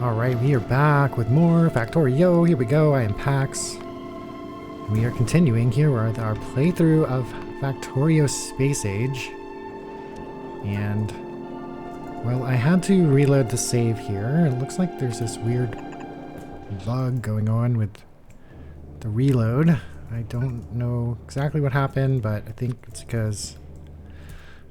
Alright, we are back with more Factorio. Here we go, I am Pax. We are continuing here with our playthrough of Factorio Space Age. And, well, I had to reload the save here. It looks like there's this weird bug going on with the reload. I don't know exactly what happened, but I think it's because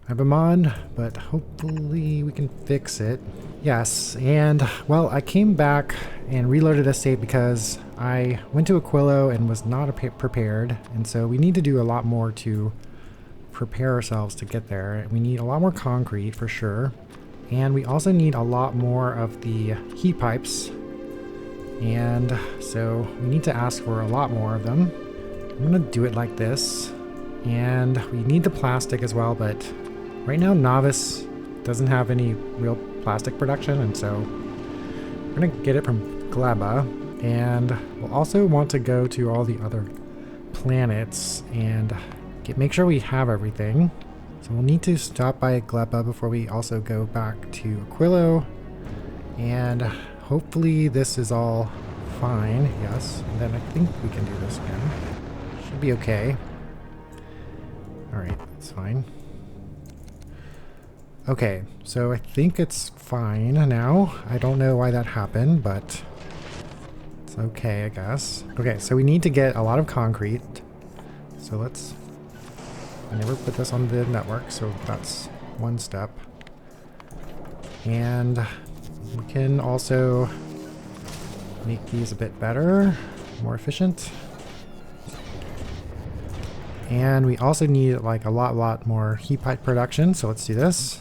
I have a mod, but hopefully we can fix it. Yes, and well, I came back and reloaded a save because I went to Aquilo and was not prepared, and so we need to do a lot more to prepare ourselves to get there. We need a lot more concrete for sure, and we also need a lot more of the heat pipes, and so we need to ask for a lot more of them. I'm gonna do it like this, and we need the plastic as well, but right now Novice doesn't have any real plastic production, and so we're gonna get it from Gleba, and we'll also want to go to all the other planets and make sure we have everything. So we'll need to stop by Gleba before we also go back to Aquilo, and hopefully this is all fine. Yes, and then I think we can do this again. Should be okay. Alright, that's fine. Okay, so I think it's fine now. I don't know why that happened, but it's okay, I guess. Okay, so we need to get a lot of concrete. So I never put this on the network, so that's one step. And we can also make these a bit better, more efficient. And we also need like a lot more heat pipe production, so let's do this.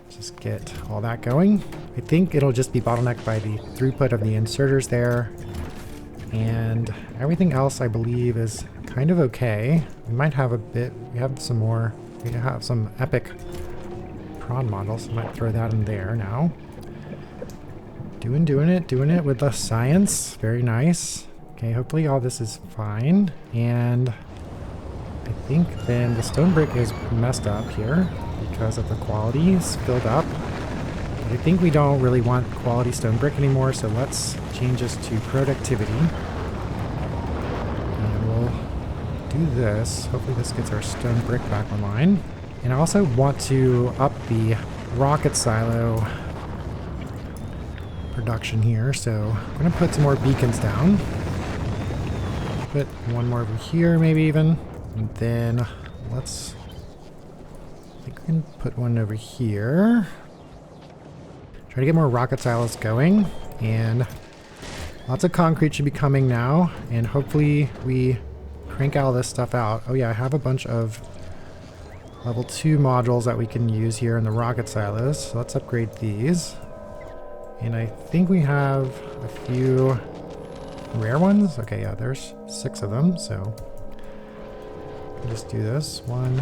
Just get all that going. I think it'll just be bottlenecked by the throughput of the inserters there. And everything else I believe is kind of okay. We might have we have some epic prod models. I might throw that in there now. Doing it with the science. Very nice. Okay, hopefully all this is fine. And I think then the stone brick is messed up here because of the quality is filled up. But I think we don't really want quality stone brick anymore, so let's change this to productivity. And we'll do this. Hopefully this gets our stone brick back online. And I also want to up the rocket silo production here, so I'm going to put some more beacons down. Put one more over here maybe even. And then I think we can put one over here. Try to get more rocket silos going, and lots of concrete should be coming now, and hopefully we crank all this stuff out. Oh yeah, I have a bunch of level 2 modules that we can use here in the rocket silos, so let's upgrade these. And I think we have a few rare ones. Okay, yeah, there's 6 of them, so just do this. 1,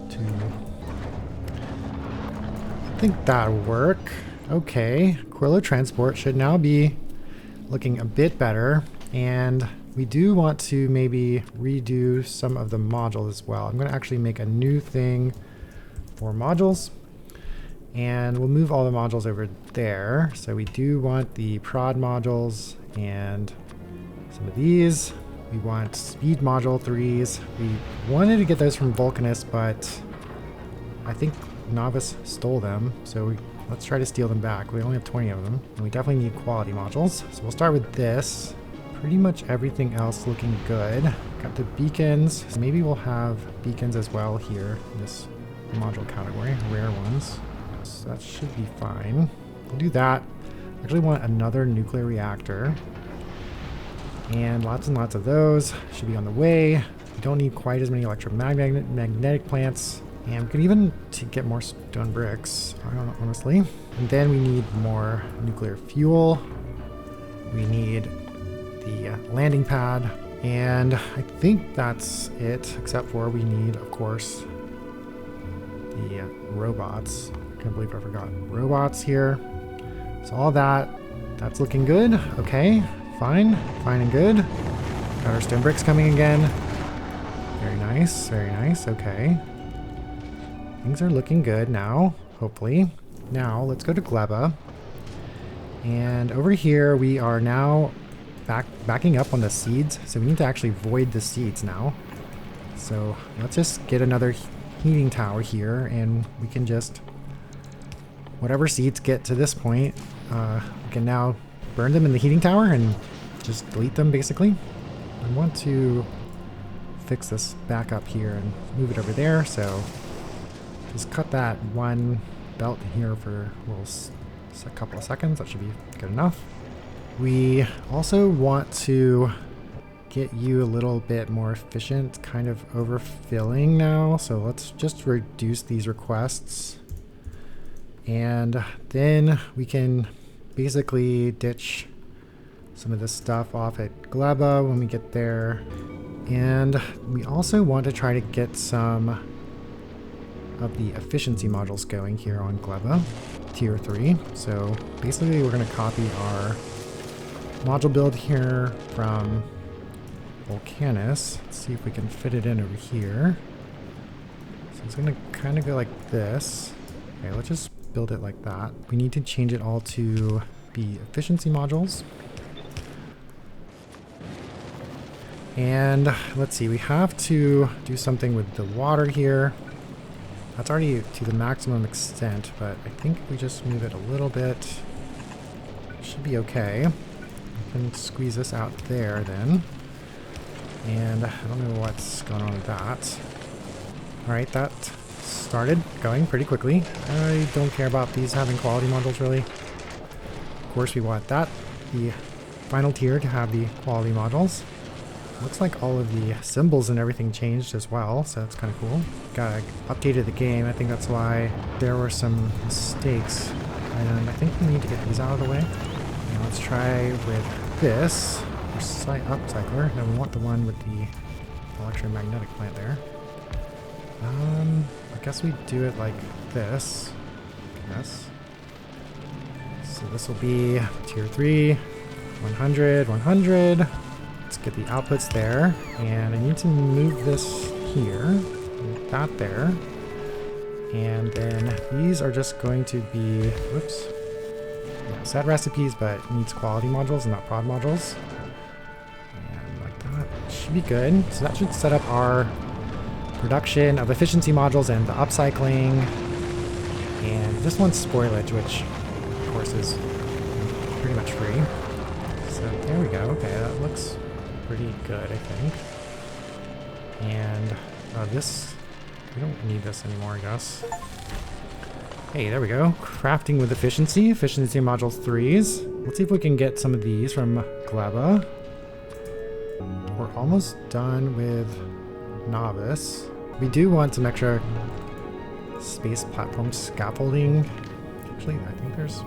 2. I think that'll work. Okay, Aquilo transport should now be looking a bit better, and we do want to maybe redo some of the modules as well. I'm going to actually make a new thing for modules, and we'll move all the modules over there. So we do want the prod modules and some of these. We want speed module 3s. We wanted to get those from Vulcanus, but I think Novice stole them, so let's try to steal them back. We only have 20 of them, and we definitely need quality modules. So we'll start with this. Pretty much everything else looking good. Got the beacons. So maybe we'll have beacons as well here in this module category, rare ones. So that should be fine. We'll do that. Actually want another nuclear reactor. And lots of those should be on the way. We don't need quite as many electromagnetic plants. And we can even get more stone bricks, honestly. And then we need more nuclear fuel. We need the landing pad. And I think that's it, except for we need, of course, the robots. I can't believe I forgot robots here. So all that's looking good. Okay. Fine and good. Got our stone bricks coming again. Very nice, okay. Things are looking good now, hopefully. Now, let's go to Gleba. And over here we are now backing up on the seeds, so we need to actually void the seeds now. So let's just get another heating tower here, and we can just, whatever seeds get to this point, we can now burn them in the heating tower and just delete them basically. I want to fix this back up here and move it over there, so just cut that one belt here for a couple of seconds. That should be good enough. We also want to get you a little bit more efficient, kind of overfilling now, so let's just reduce these requests, and then we can basically ditch some of this stuff off at Gleba when we get there. And we also want to try to get some of the efficiency modules going here on Gleba, tier 3. So basically we're going to copy our module build here from Volcanus. Let's see if we can fit it in over here. So it's going to kind of go like this. Okay, let's just build it like that. We need to change it all to be efficiency modules. And let's see, we have to do something with the water here. That's already to the maximum extent, but I think if we just move it a little bit, it should be okay. We can squeeze this out there then. And I don't know what's going on with that. Alright, that started going pretty quickly. I don't care about these having quality modules really. Of course we want that, the final tier, to have the quality modules. Looks like all of the symbols and everything changed as well, so that's kind of cool. Updated the game. I think that's why there were some mistakes. And I think we need to get these out of the way. Now let's try with this upcycler. Now we want the one with the electromagnetic plant there. I guess we do it like this. Yes. So this will be tier 3, 100, 100. Let's get the outputs there, and I need to move this here, move that there, and then these are just going to be, whoops, yeah, set recipes, but it needs quality modules and not prod modules, and like that should be good. So that should set up our production of efficiency modules and the upcycling, and this one's spoilage, which of course is pretty much free. So there we go. Okay, that looks pretty good, I think. And this, we don't need this anymore, I guess. Hey, there we go. Crafting with efficiency modules 3s. Let's see if we can get some of these from Gleba. We're almost done with Novice. We do want some extra space platform scaffolding. Actually, I think there's a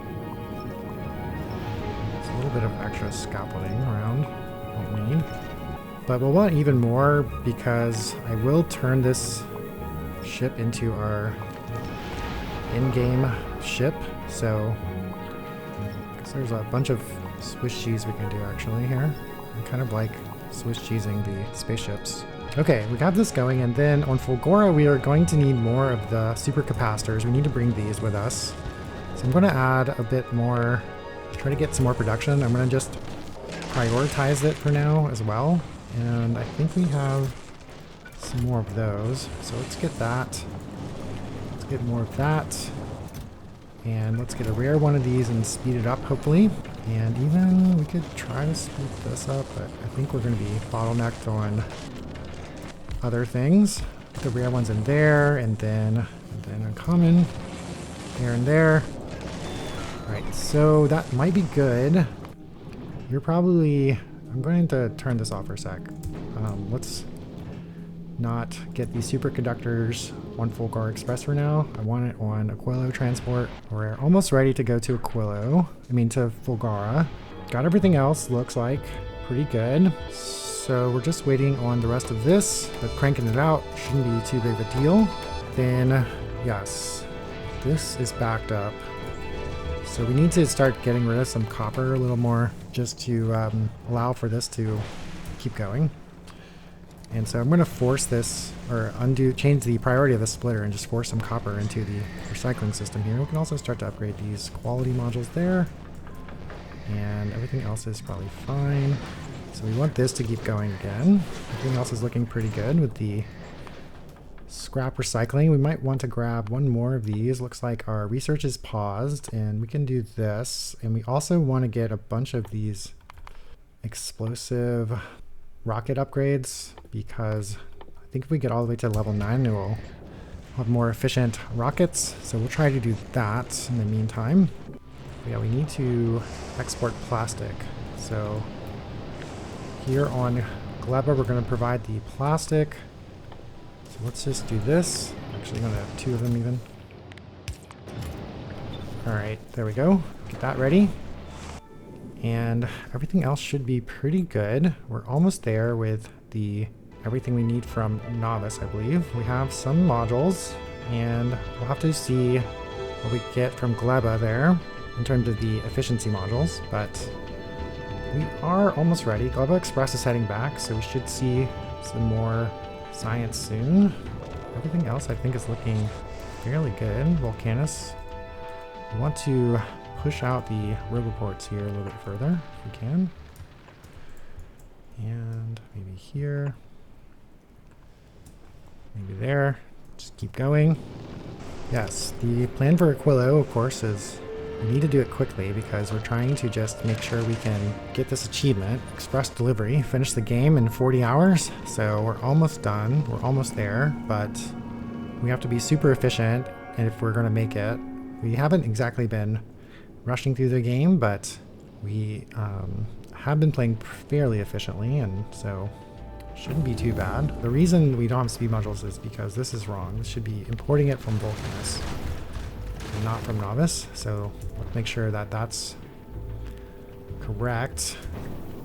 little bit of extra scaffolding around. Need, but we'll want even more because I will turn this ship into our in-game ship, so there's a bunch of Swiss cheese we can do actually here. I kind of like Swiss cheesing the spaceships. Okay, we got this going, and then on Fulgora we are going to need more of the super capacitors. We need to bring these with us, so I'm going to add a bit more, try to get some more production. I'm going to just prioritize it for now as well, and I think we have some more of those, so let's get that. Let's get more of that, and let's get a rare one of these and speed it up hopefully. And even we could try to speed this up, but I think we're going to be bottlenecked on other things. Put the rare ones in there, and then uncommon there and there. Alright, so that might be good. You're probably, I'm going to turn this off for a sec. Let's not get these superconductors on Fulgora Express for now. I want it on Aquilo transport. We're almost ready to go to Aquilo. to Fulgora. Got everything else, looks like pretty good. So we're just waiting on the rest of this, but cranking it out shouldn't be too big of a deal. Then, yes, this is backed up. So we need to start getting rid of some copper a little more just to allow for this to keep going. And so I'm going to force this, or change the priority of the splitter and just force some copper into the recycling system here. We can also start to upgrade these quality modules there. And everything else is probably fine. So we want this to keep going again. Everything else is looking pretty good with the scrap recycling. We might want to grab one more of these. Looks like our research is paused, and we can do this. And we also want to get a bunch of these explosive rocket upgrades, because I think if we get all the way to level 9, it will have more efficient rockets. So we'll try to do that in the meantime. But yeah, we need to export plastic. So here on Gleba, we're going to provide the plastic. So let's just do this. Actually, I'm going to have 2 of them even. Alright, there we go. Get that ready. And everything else should be pretty good. We're almost there with everything we need from Novice, I believe. We have some modules, and we'll have to see what we get from Gleba there in terms of the efficiency modules, but we are almost ready. Gleba Express is heading back, so we should see some more science soon. Everything else I think is looking fairly good. Volcanus. We want to push out the roboports here a little bit further if we can. And maybe here. Maybe there. Just keep going. Yes, the plan for Aquilo, of course, is we need to do it quickly because we're trying to just make sure we can get this achievement, express delivery, finish the game in 40 hours. So we're almost done. We're almost there, but we have to be super efficient, and if we're going to make it. We haven't exactly been rushing through the game, but we have been playing fairly efficiently, and so shouldn't be too bad. The reason we don't have speed modules is because this is wrong. This should be importing it from Volcanus, not from Novice. So let's make sure that that's correct.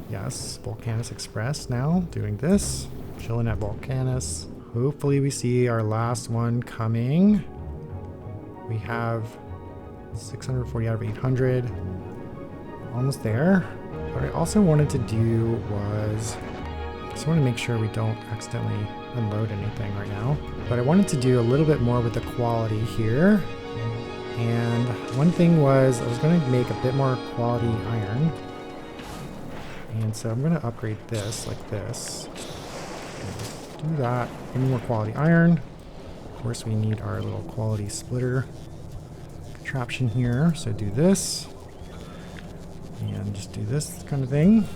Yes, Volcanus Express now doing this. Chilling at Volcanus. Hopefully we see our last one coming. We have 640 out of 800. Almost there. What I also wanted to do was, just want to make sure we don't accidentally unload anything right now. But I wanted to do a little bit more with the quality here. And one thing was I was going to make a bit more quality iron. And so I'm going to upgrade this like this. Do that. Give me more quality iron. Of course we need our little quality splitter contraption here. So do this. And just do this kind of thing.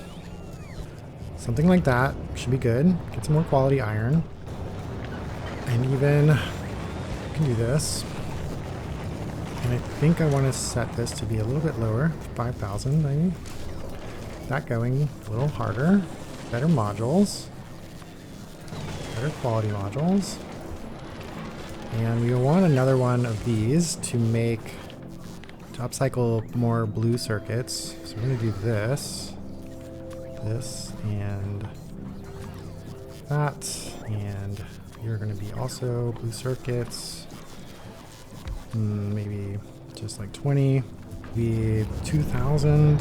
Something like that should be good. Get some more quality iron. And even I can do this. And I think I want to set this to be a little bit lower, 5,000 maybe. That going a little harder. Better modules. Better quality modules. And we want another one of these to upcycle more blue circuits. So we're going to do this, and that, and you're going to be also blue circuits. Maybe just like 20, be 2,000.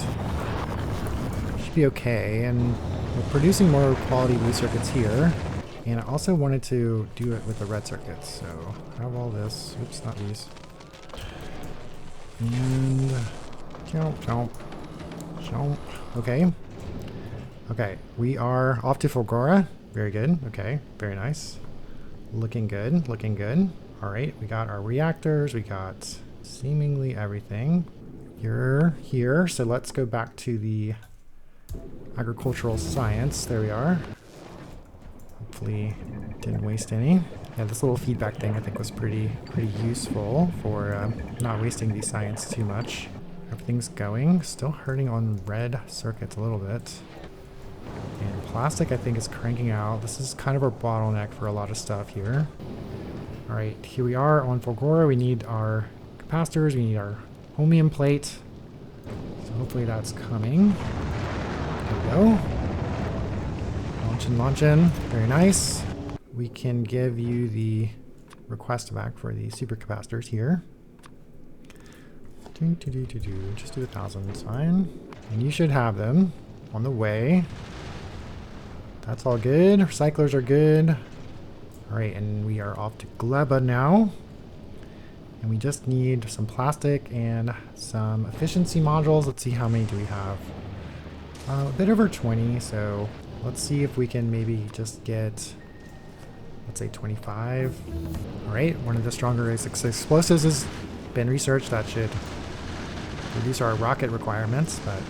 Should be okay, and we're producing more quality blue circuits here. And I also wanted to do it with the red circuits, so I have all this. Oops, not these. And jump. Okay. Okay, we are off to Fulgora. Very good. Okay, very nice. Looking good, looking good. All right, we got our reactors. We got seemingly everything. You're here, so let's go back to the agricultural science. There we are. Hopefully didn't waste any. Yeah, this little feedback thing I think was pretty useful for not wasting the science too much. Everything's going. Still hurting on red circuits a little bit. And plastic I think is cranking out. This is kind of our bottleneck for a lot of stuff here. Alright, here we are on Fulgora. We need our capacitors. We need our chromium plate. So hopefully that's coming. There we go. Launching. Very nice. We can give you the request back for the supercapacitors here. Just do 1,000, it's fine. And you should have them on the way. That's all good. Recyclers are good. Alright, and we are off to Gleba now. And we just need some plastic and some efficiency modules. Let's see, how many do we have? A bit over 20, so let's see if we can maybe just get, let's say 25. All right, one of the stronger explosives has been researched that should reduce our rocket requirements, but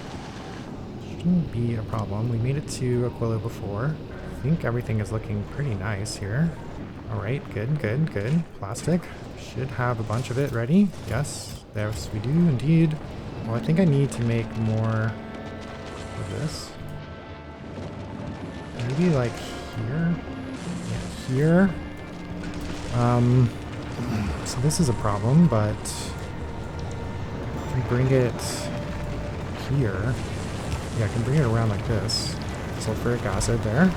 shouldn't be a problem. We made it to Aquilo before. I think everything is looking pretty nice here. All right, good, good, good. Plastic. Should have a bunch of it ready. Yes, yes, we do indeed. Well, I think I need to make more of this. Maybe like here? Yeah, here. So this is a problem, but I can bring it here. Yeah, I can bring it around like this. Sulfuric acid there.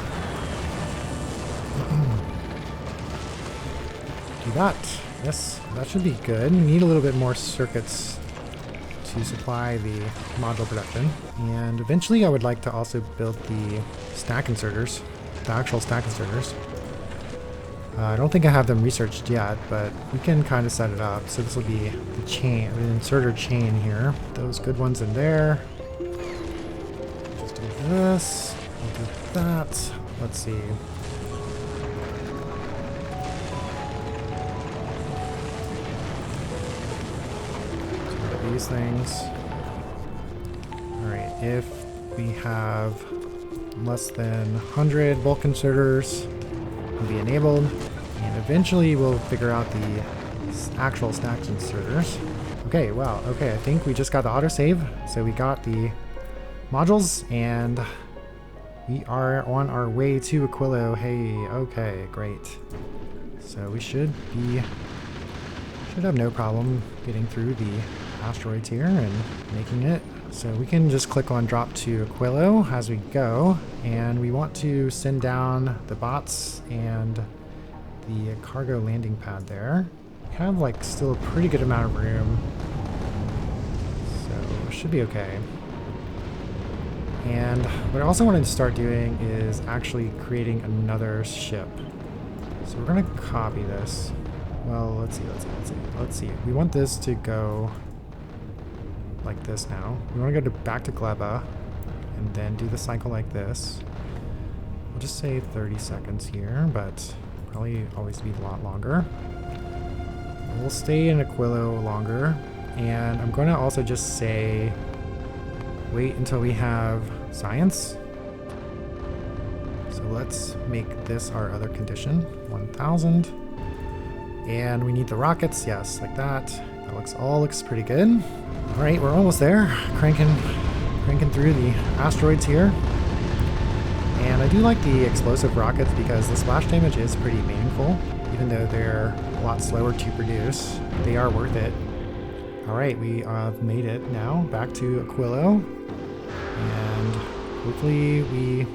Do that. Yes, that should be good. We need a little bit more circuits to supply the module production. And eventually I would like to also build the stack inserters, the actual stack inserters. I don't think I have them researched yet, but we can kind of set it up. So this will be the chain, the inserter chain here. Those good ones in there. Just do this. We'll do that. Let's see. These things. Alright, if we have less than 100 bulk inserters, will be enabled, and eventually we'll figure out the actual stack inserters. Okay, wow, okay, I think we just got the autosave, so we got the modules, and we are on our way to Aquilo. Hey, okay, great. So we should have no problem getting through the asteroids here and making it. So we can just click on drop to Aquilo as we go, and we want to send down the bots and the cargo landing pad there. We have like still a pretty good amount of room, so it should be okay. And what I also wanted to start doing is actually creating another ship. So we're gonna copy this. Well, let's see. We want this to go like this now. We want to go back to Gleba and then do the cycle like this. We'll just say 30 seconds here, but probably always be a lot longer. We'll stay in Aquilo longer, and I'm going to also just say wait until we have science. So let's make this our other condition, 1000. And we need the rockets, yes, like that. That all looks pretty good. All right, we're almost there. Cranking through the asteroids here. And I do like the explosive rockets because the splash damage is pretty meaningful. Even though they're a lot slower to produce, they are worth it. All right, we have made it now back to Aquilo. And hopefully we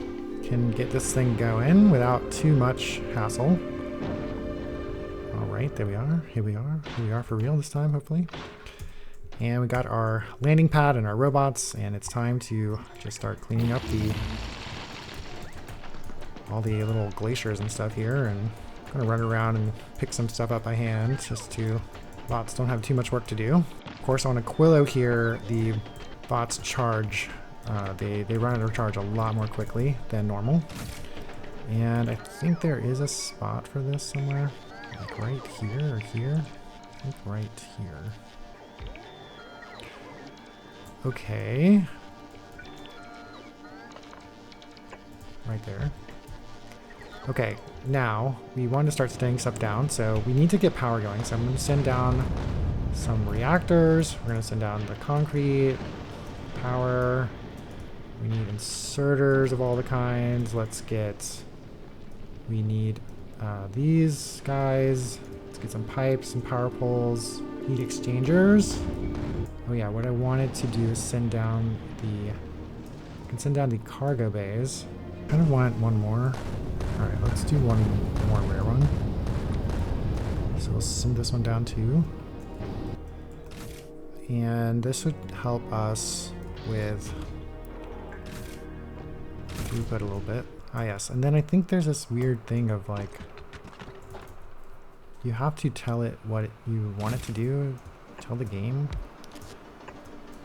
can get this thing going without too much hassle. All right, there we are. Here we are for real this time, hopefully. And we got our landing pad and our robots, and it's time to just start cleaning up all the little glaciers and stuff here, and I'm gonna run around and pick some stuff up by hand just to bots don't have too much work to do. Of course, on Aquilo here, the bots charge. They run out of charge a lot more quickly than normal. And I think there is a spot for this somewhere, like right here or here. I think right here. Okay. Right there. Okay, now we want to start staying stuff down, so we need to get power going. So I'm going to send down some reactors. We're going to send down the concrete, power. We need inserters of all the kinds. We need these guys. Let's get some pipes, some power poles. Heat exchangers. Oh yeah, what I wanted to do is send down the cargo bays. I kind of want one more. All right, let's do one more rare one. So we'll send this one down too. And this would help us with throughput a little bit. Ah yes, and then I think there's this weird thing of like, you have to tell it what you want it to do, tell the game.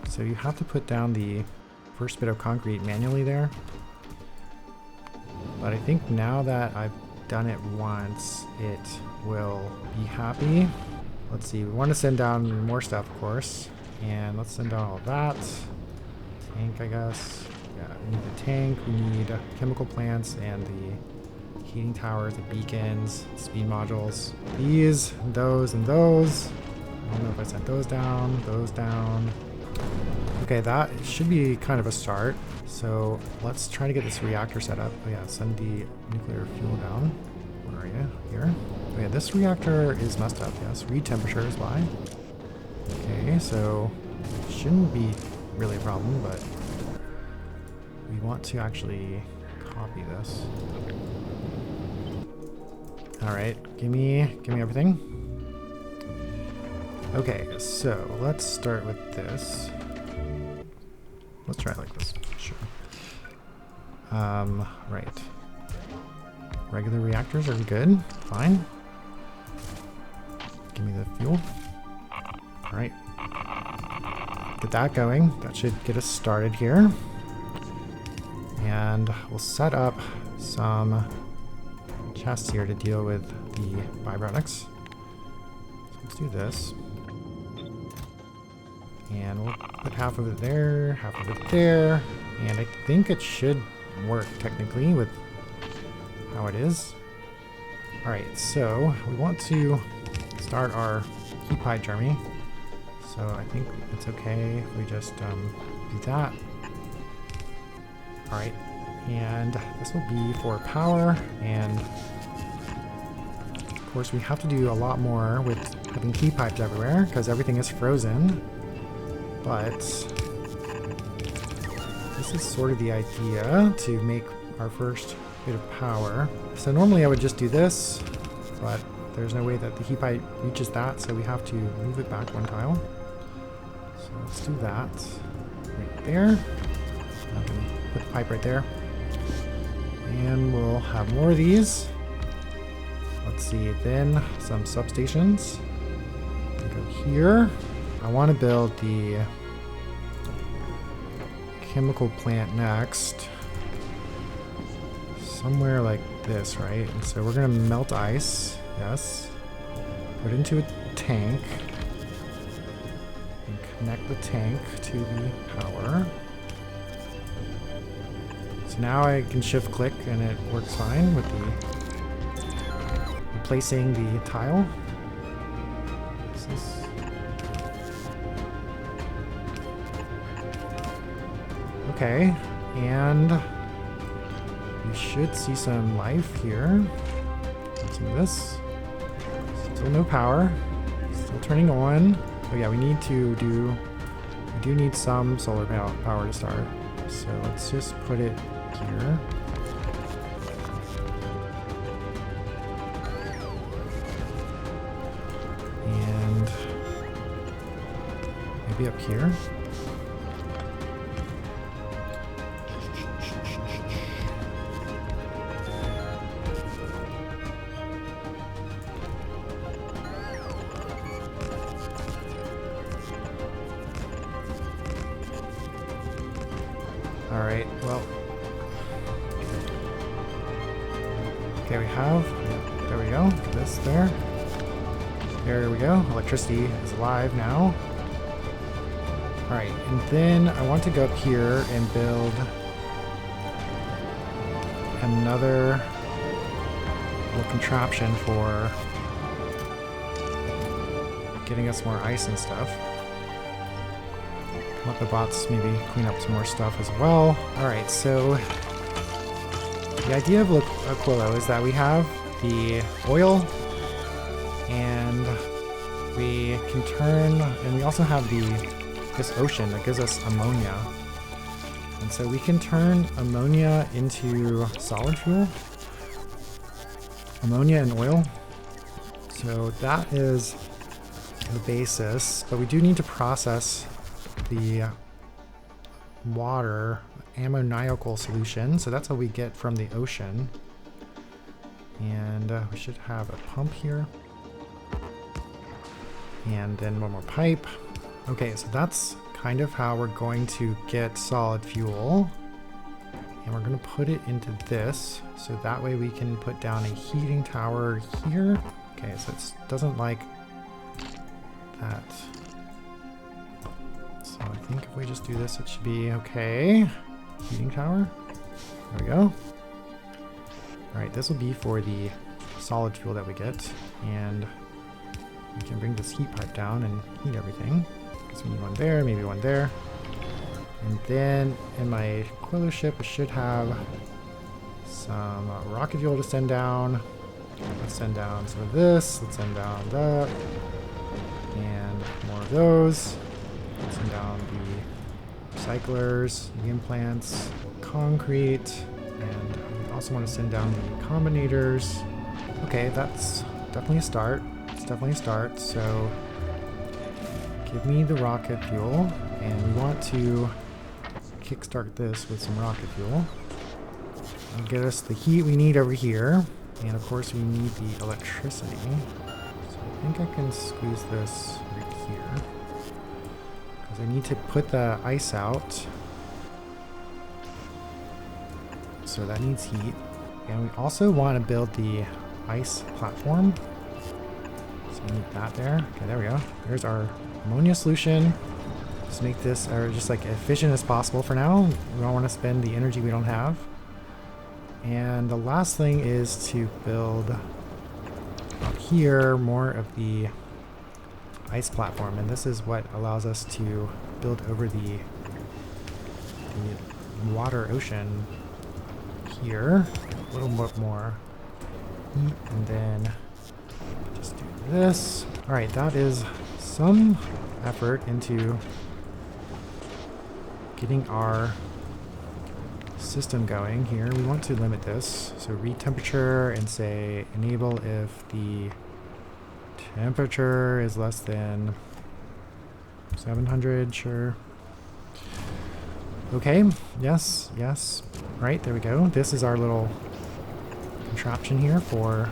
So you have to put down the first bit of concrete manually there. But I think now that I've done it once, it will be happy. Let's see, we want to send down more stuff, of course. And let's send down all of that. Tank, I guess. Yeah, we need the tank, we need chemical plants and the heating towers, the beacons, speed modules. These, those, and those. I don't know if I sent those down, those down. Okay, that should be kind of a start. So let's try to get this reactor set up. Oh yeah, send the nuclear fuel down. Where are you? Here. Oh yeah, this reactor is messed up. Yes, read temperature is why. Okay, so shouldn't be really a problem, but we want to actually copy this. All right, give me everything. Okay, so let's start with this. Let's try it like this. Sure. Right. Regular reactors are good. Fine. Give me the fuel. All right. Get that going. That should get us started here. And we'll set up some chests here to deal with the byproducts. So let's do this. And we'll put half of it there, half of it there. And I think it should work technically with how it is. All right, so we want to start our heat pipe journey. So I think it's okay if we just do that. All right, and this will be for power. And of course we have to do a lot more with having heat pipes everywhere because everything is frozen. But this is sort of the idea to make our first bit of power. So normally I would just do this, but there's no way that the heat pipe reaches that, so we have to move it back one tile. So let's do that right there. I can put the pipe right there. And we'll have more of these. Let's see, then some substations. Go here. I want to build the chemical plant next. Somewhere like this, right? And so we're going to melt ice. Yes. Put it into a tank. And connect the tank to the power. So now I can shift click and it works fine with the replacing the tile. What's this? Okay, and we should see some life here. Some of this. Still no power. Still turning on. Oh yeah, we do need some solar power to start. So let's just put it here. And maybe up here. Alright, well. Okay, we have. There we go. This there. There we go. Electricity is alive now. Alright, and then I want to go up here and build another little contraption for getting us more ice and stuff. Let the bots maybe clean up some more stuff as well. Alright, so the idea of Aquilo is that we have the oil and we can turn, and we also have this ocean that gives us ammonia. And so we can turn ammonia into solid fuel, ammonia and oil. So that is the basis, but we do need to process the water ammoniacal solution. So that's what we get from the ocean. And we should have a pump here. And then one more pipe. Okay, so that's kind of how we're going to get solid fuel. And we're going to put it into this, so that way we can put down a heating tower here. Okay, so it doesn't like that. So I think if we just do this, it should be okay. Heating tower. There we go. Alright, this will be for the solid fuel that we get. And we can bring this heat pipe down and heat everything. Because we need one there, maybe one there. And then in my Aquilo ship, I should have some rocket fuel to send down. Let's send down some of this. Let's send down that. And more of those. Let's send down the recyclers, the implants, concrete. And we also want to send down the combinators. Okay, that's definitely a start. It's definitely a start. So give me the rocket fuel. And we want to kickstart this with some rocket fuel. It'll get us the heat we need over here. And of course we need the electricity. So I think I can squeeze this right here. Because I need to put the ice out. So that needs heat. And we also want to build the ice platform. So we need that there. Okay, there we go. There's our ammonia solution. Just make this just like efficient as possible for now. We don't want to spend the energy we don't have. And the last thing is to build up here more of the ice platform. And this is what allows us to build over the water ocean here. A little bit more heat, and then just do this. All right, that is some effort into getting our system going here. We want to limit this. So read temperature and say enable if the temperature is less than 700, sure. Okay, yes, yes. Right, there we go. This is our little contraption here for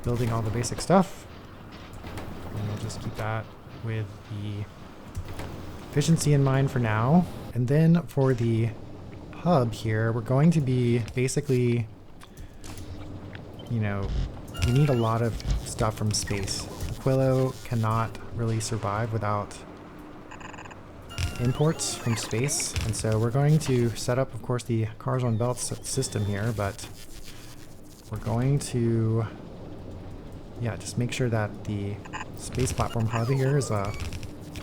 building all the basic stuff. And we'll just keep that with the efficiency in mind for now. And then for the hub here, we're going to be basically, you know, we need a lot of stuff from space. Aquilo cannot really survive without imports from space, and so we're going to set up, of course, the Cars on Belts system here, but we're going to, yeah, just make sure that the space platform hub here is on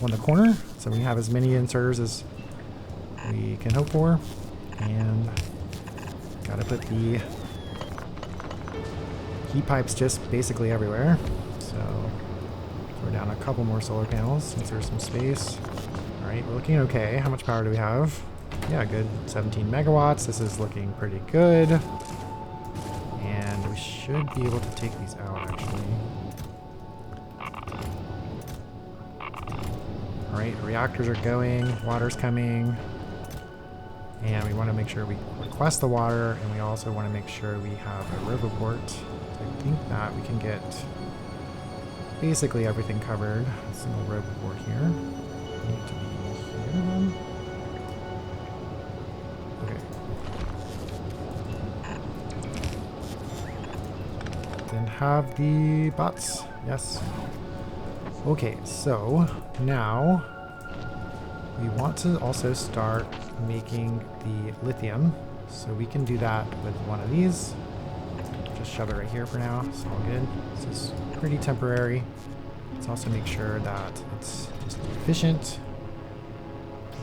the corner, so we have as many inserters as we can hope for. And gotta put the heat pipes just basically everywhere. So throw down a couple more solar panels since there's some space. Alright, we're looking okay. How much power do we have? Yeah, good. 17 megawatts. This is looking pretty good. And we should be able to take these out, actually. Alright, reactors are going. Water's coming. And we want to make sure we request the water, and we also want to make sure we have a roboport. So I think that we can get basically everything covered. A single roboport here. Need to be here then. Okay. Then have the bots. Yes. Okay, so now we want to also start making the lithium, so we can do that with one of these. Just shove it right here for now. It's all good. This is pretty temporary. Let's also make sure that it's just efficient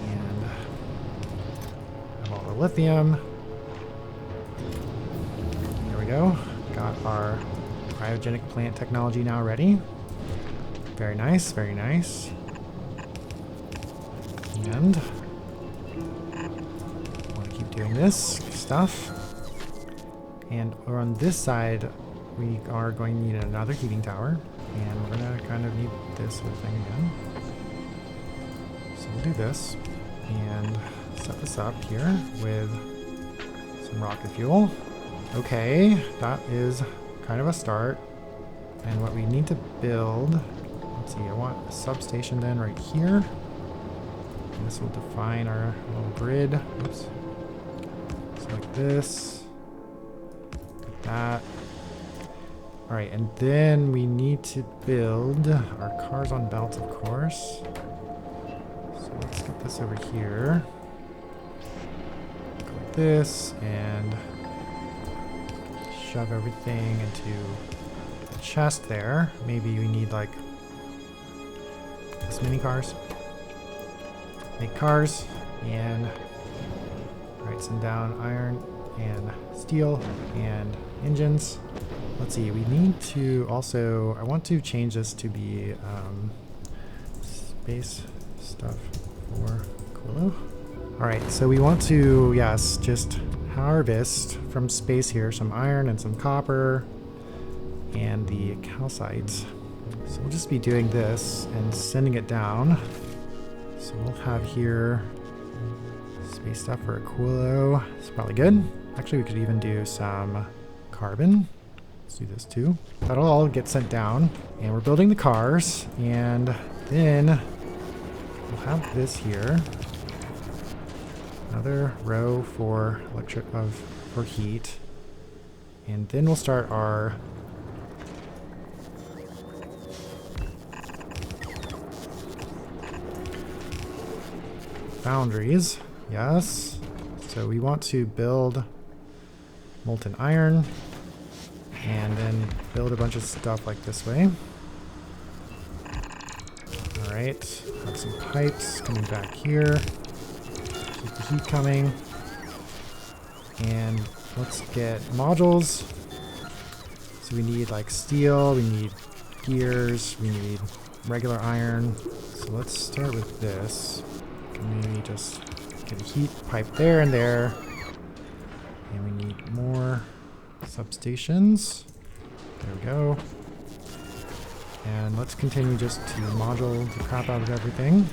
and have all the lithium. There we go. Got our cryogenic plant technology now ready. Very nice, very nice. And want to keep doing this stuff. And on this side, we are going to need another heating tower, and we're going to kind of need this whole thing again. So we'll do this and set this up here with some rocket fuel. Okay, that is kind of a start. And what we need to build, let's let's see, I want a substation then right here. And this will define our little grid. Oops. So like this. Like that. Alright, and then we need to build our cars on belts, of course. So let's get this over here. Go like this, and shove everything into the chest there. Maybe we need like this many cars. Make cars, and alright, send down iron and steel and engines. Let's see, we need to also, I want to change this to be space stuff for Aquilo. Alright, so we want to, yes, just harvest from space here some iron and some copper and the calcite. So we'll just be doing this and sending it down. So we'll have here space stuff for Aquilo. It's probably good. Actually, we could even do some carbon. Let's do this too. That'll all get sent down. And we're building the cars. And then we'll have this here. Another row for for heat. And then we'll start our foundries. Yes. So we want to build molten iron and then build a bunch of stuff like this way. Alright, have some pipes coming back here. Keep the heat coming. And let's get modules. So we need like steel, we need gears, we need regular iron. So let's start with this. Can maybe just get a heat pipe there and there. And we need more substations. There we go. And let's continue just to module the crap out of everything.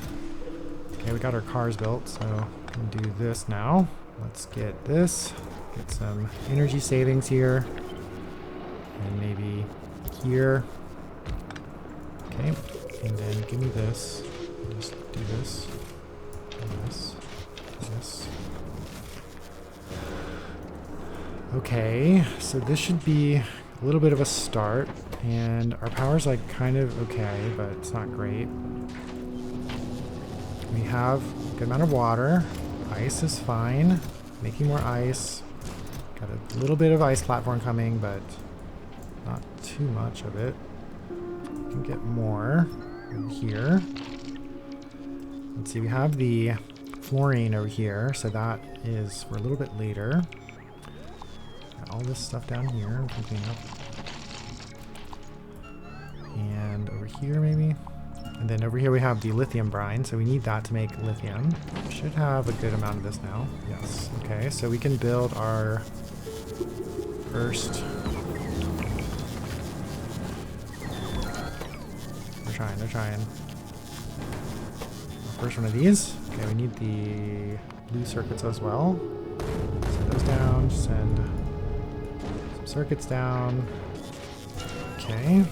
Okay, we got our cars built, so we can do this now. Let's get this. Get some energy savings here. And maybe here. Okay, and then give me this. Just do this. This. This. Okay, so this should be a little bit of a start, and our power's like kind of okay, but it's not great. We have a good amount of water. Ice is fine. Making more ice. Got a little bit of ice platform coming, but not too much of it. We can get more over here. Let's see, we have the fluorine over here, so that is for a little bit later. Got all this stuff down here we can clean up. And over here maybe. And then over here we have the lithium brine, so we need that to make lithium. We should have a good amount of this now. Yes. Okay, so we can build our first. They're trying. First one of these. Okay, we need the blue circuits as well. Send those down, send some circuits down. Okay.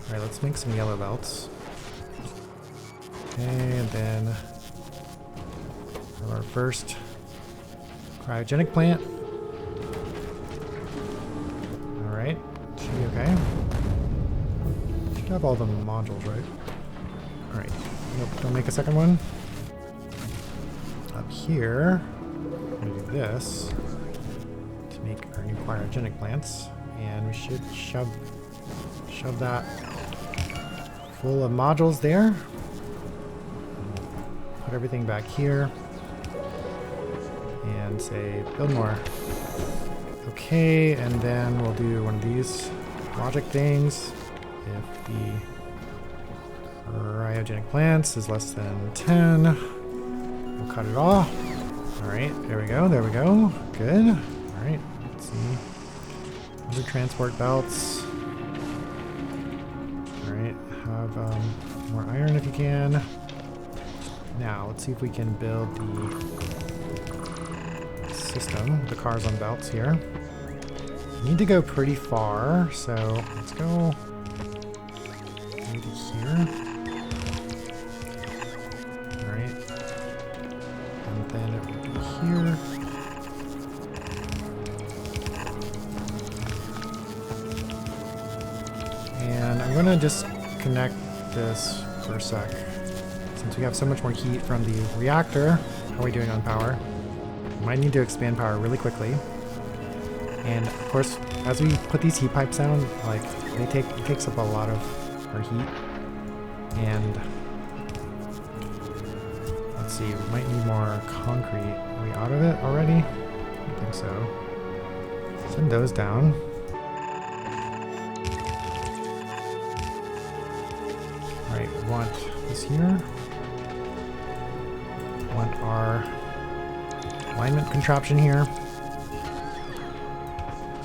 Alright, let's make some yellow belts. Okay, and then our first cryogenic plant. Alright, should be okay. Should have all the modules, right? Alright, nope, don't make a second one. Up here, I'm gonna do this to make our new cryogenic plants, and we should shove that full of modules there. Put everything back here and say build more. Okay, and then we'll do one of these logic things. If the cryogenic plants is less than 10, we'll cut it off. Alright, there we go, good. Alright, let's see. Other transport belts. Alright, have more iron if you can. Now, let's see if we can build the system, the cars on belts here. Need to go pretty far, so let's go maybe here. Alright. And then it will be here. And I'm gonna just connect this for a sec. Since we have so much more heat from the reactor, how are we doing on power? Might need to expand power really quickly. And of course, as we put these heat pipes down, like it takes up a lot of our heat. And let's see, we might need more concrete. Are we out of it already? I don't think so. Send those down. Alright, we want this here. We want our alignment contraption here.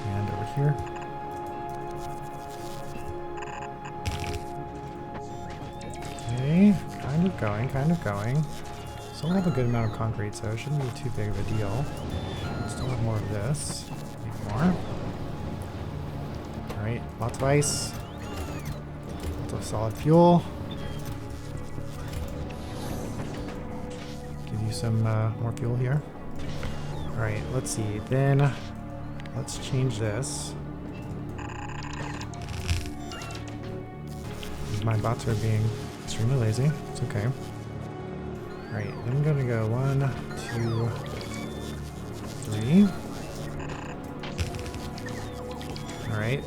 And over here. Okay, kind of going, kind of going. Still have a good amount of concrete, so it shouldn't be too big of a deal. Still have more of this. Maybe more. Alright, lots of ice. Lots of solid fuel. Give you some more fuel here. Alright, let's see. Then let's change this. My bots are being extremely lazy. It's okay. Alright, I'm gonna go 1, 2, 3. Alright.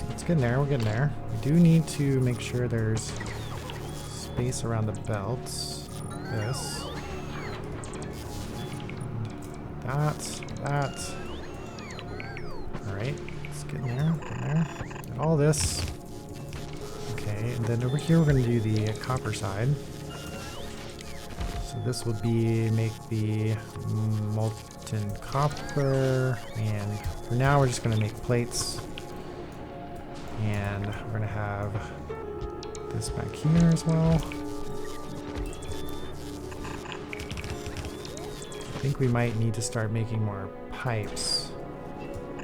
Let's get in there. We're getting there. We do need to make sure there's space around the belts. This. That. Alright, let's get in there. Get in there. Get all this. Okay, and then over here we're going to do the copper side. So this will be make the molten copper, and for now we're just going to make plates. And we're going to have this back here as well. I think we might need to start making more pipes.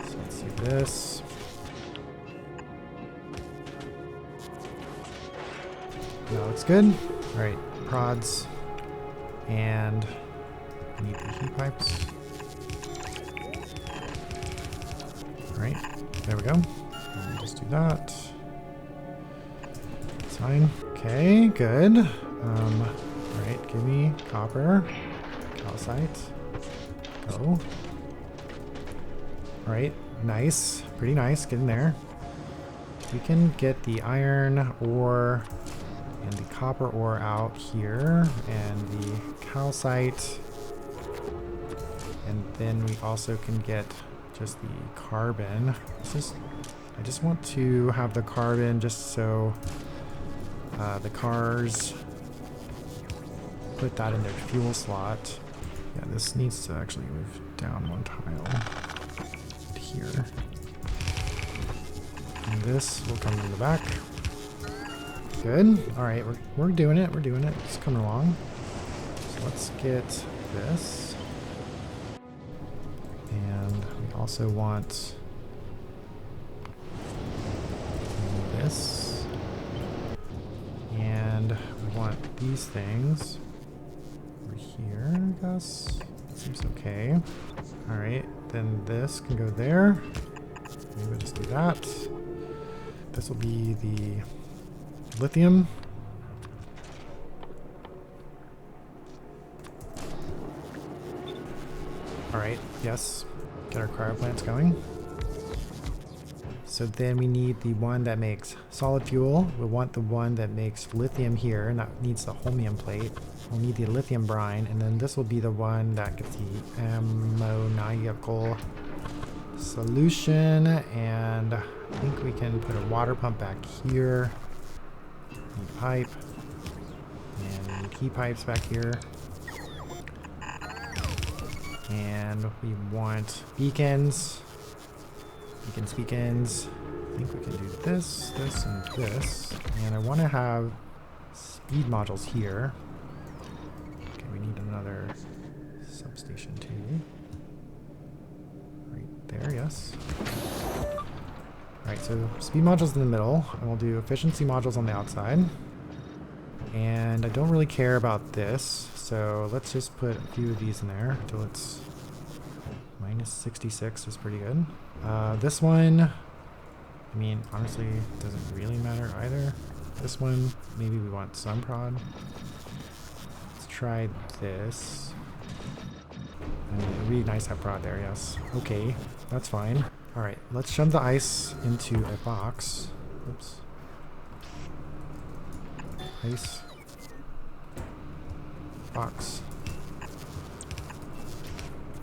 So let's do this. That looks good. Alright, prods. And we need the heat pipes. Alright, there we go. And we'll just do that. That's fine. Okay, good. Alright, give me copper. Calcite. Go. Alright, nice. Pretty nice. Get in there. We can get the iron ore and the copper ore out here, and the calcite, and then we also can get just the carbon. I just want to have the carbon just so the cars put that in their fuel slot. Yeah, this needs to actually move down one tile here, and this will come in the back. Good. All right, we're doing it. We're doing it. It's coming along. So let's get this, and we also want this, and we want these things over here. I guess seems okay. All right, then this can go there. Maybe we'll just do that. This will be the lithium. Alright, yes. Get our cryo plants going. So then we need the one that makes solid fuel. We want the one that makes lithium here, and that needs the holmium plate. We'll need the lithium brine, and then this will be the one that gets the ammoniacal solution, and I think we can put a water pump back here. Pipe, and key pipes back here, and we want beacons. I think we can do this, this, and this, and I want to have speed modules here. Okay, we need another substation too. Right there, yes. Alright, so speed modules in the middle, and we'll do efficiency modules on the outside. And I don't really care about this, so let's just put a few of these in there until it's minus 66 is pretty good. This one, I mean, honestly, doesn't really matter either. This one, maybe we want some prod. Let's try this. I mean, it'd be nice to have prod there, yes. Okay, that's fine. Alright, let's shove the ice into a box. Oops. Ice. Box.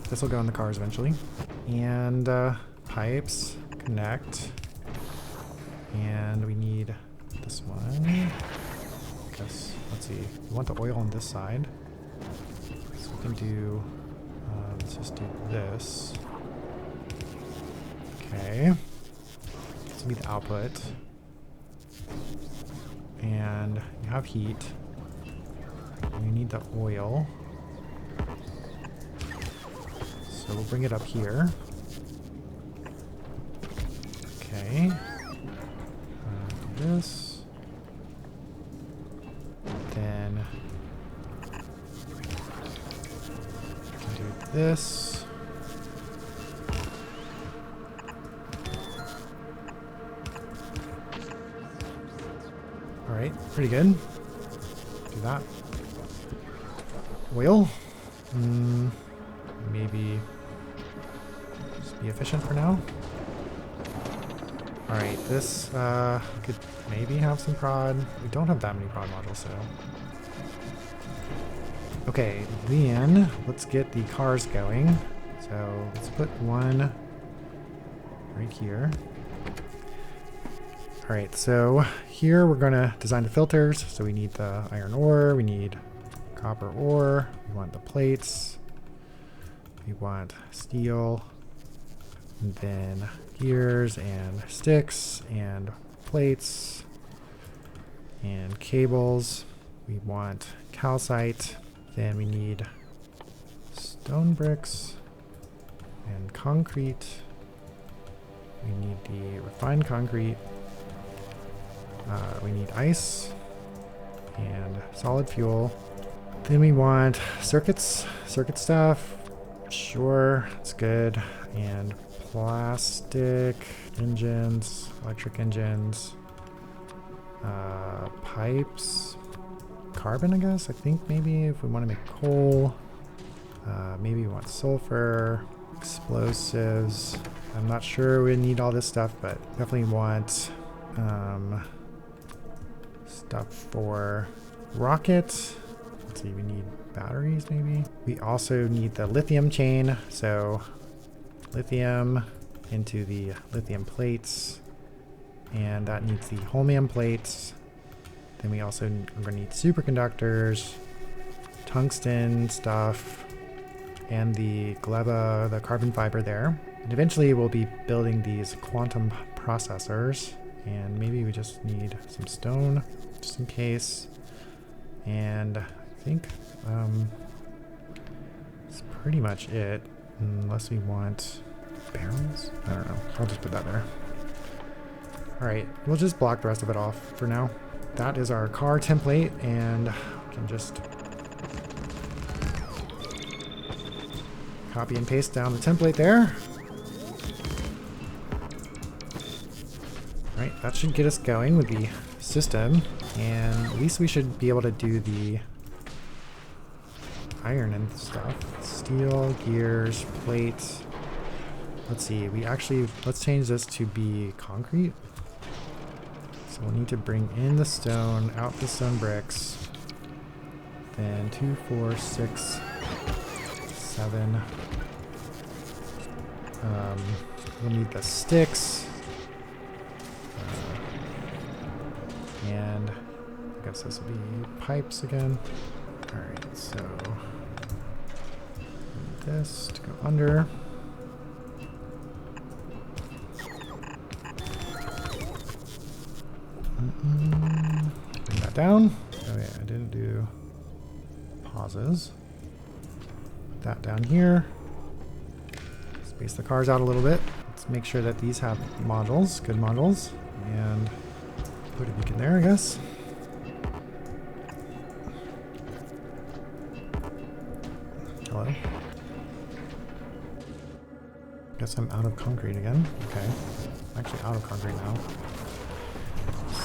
This will go in the cars eventually. And pipes, connect. And we need this one. I guess, let's see. We want the oil on this side. So we can do, let's just do this. Okay. This will be the output. And you have heat. And you need the oil. So we'll bring it up here. Okay. Do this. Then we can do this. Alright, pretty good. Do that. Oil. Maybe just be efficient for now. Alright, this could maybe have some prod. We don't have that many prod modules, so. Okay, then let's get the cars going. So let's put one right here. Alright, so here we're gonna design the filters. So we need the iron ore, we need copper ore, we want the plates, we want steel, and then gears and sticks and plates and cables. We want calcite. Then we need stone bricks and concrete. We need the refined concrete. We need ice and solid fuel. Then we want circuit stuff. Sure, it's good. And plastic engines, electric engines, pipes, carbon, I guess. I think maybe if we want to make coal, maybe we want sulfur, explosives. I'm not sure we need all this stuff, but definitely want stuff for rockets. Let's see, we need batteries maybe. We also need the lithium chain, so lithium into the lithium plates, and that needs the holmium plates. Then we also are going to need superconductors, tungsten stuff, and the gleba, the carbon fiber there. And eventually we'll be building these quantum processors, and maybe we just need some stone just in case. And I think that's pretty much it, unless we want barrels. I don't know. I'll just put that there. Alright, we'll just block the rest of it off for now. That is our car template, and we can just copy and paste down the template there. Alright, that should get us going with the system, and at least we should be able to do the iron and stuff. Steel, gears, plates. Let's see, let's change this to be concrete. So we'll need to bring in the stone, out the stone bricks. Then 2, 4, 6, 7. We'll need the sticks. And I guess this will be pipes again. Alright, so need this to go under. Bring that down. Oh yeah, I didn't do pauses. Put that down here. Let's Space the cars out a little bit. Let's make sure that these have modules, good modules. And put a beacon there, I guess. Hello. Guess I'm out of concrete again. Okay. I'm actually out of concrete now.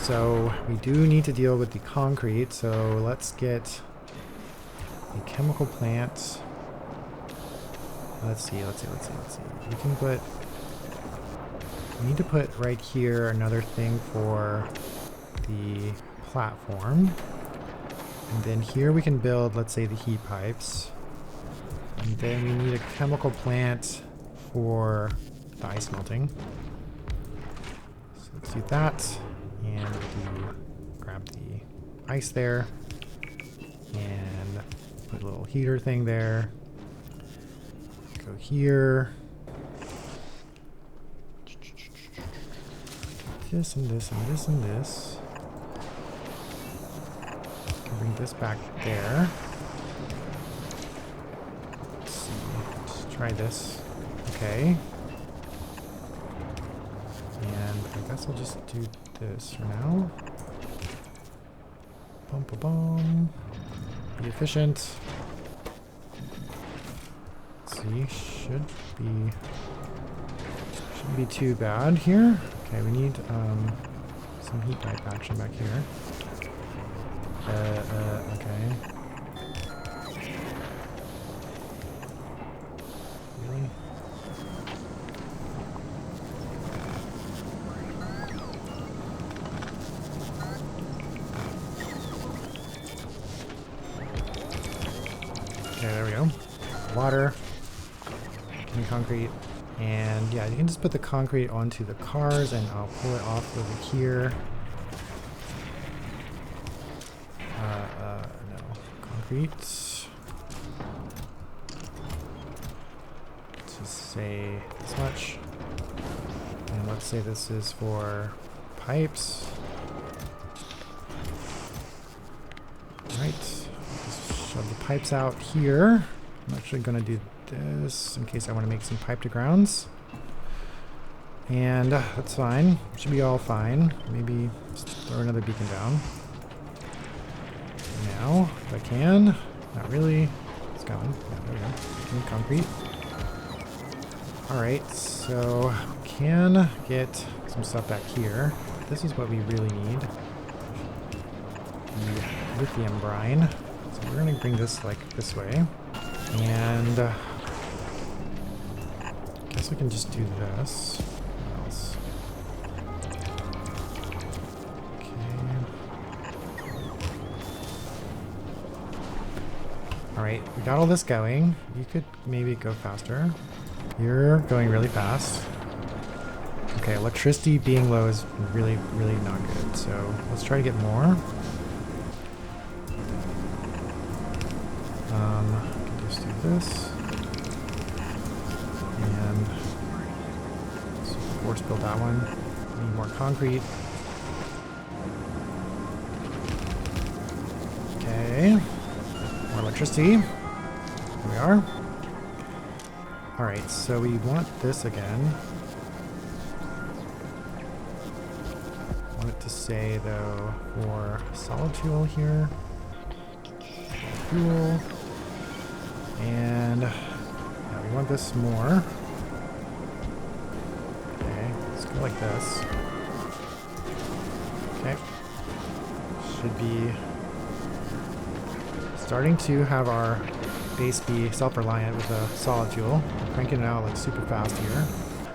So we do need to deal with the concrete, so let's get a chemical plant. Let's see. We can put, we need to put right here another thing for the platform. And then here we can build, let's say, the heat pipes. And then we need a chemical plant for the ice melting. So let's do that. And we'll grab the ice there. And put a little heater thing there. Go here. This and this and this and this. Bring this back there. Let's see. Let's try this. Okay. And I guess I'll just do this for now. Bum ba bum. Be efficient. Let's see. Shouldn't be too bad here. Okay, we need some heat pipe action back here. Okay. Really? Okay, there we go. Water. And concrete. And yeah, you can just put the concrete onto the cars and I'll pull it off over here. No. Concrete. Let's just say this much. And let's say this is for pipes. Alright. Just shove the pipes out here. I'm actually going to do this in case I want to make some pipe to grounds. And that's fine. Should be all fine. Maybe just throw another beacon down. Now, if I can. Not really. It's going. Yeah, there we go. Beacon, concrete. Alright, so can get some stuff back here. This is what we really need. The lithium brine. So we're going to bring this like this way. And I guess we can just do this. What else? Okay. Alright, we got all this going. You could maybe go faster. You're going really fast. Okay, electricity being low is really, really not good. So let's try to get more. Just do this. And so force build that one. Need more concrete. Okay. More electricity. Here we are. Alright, so we want this again. I want it to say, though, for solid fuel here. Fuel. And yeah, we want this more. Okay, let's go like this. Okay. Should be starting to have our base be self-reliant with the solid fuel. Cranking it out like super fast here.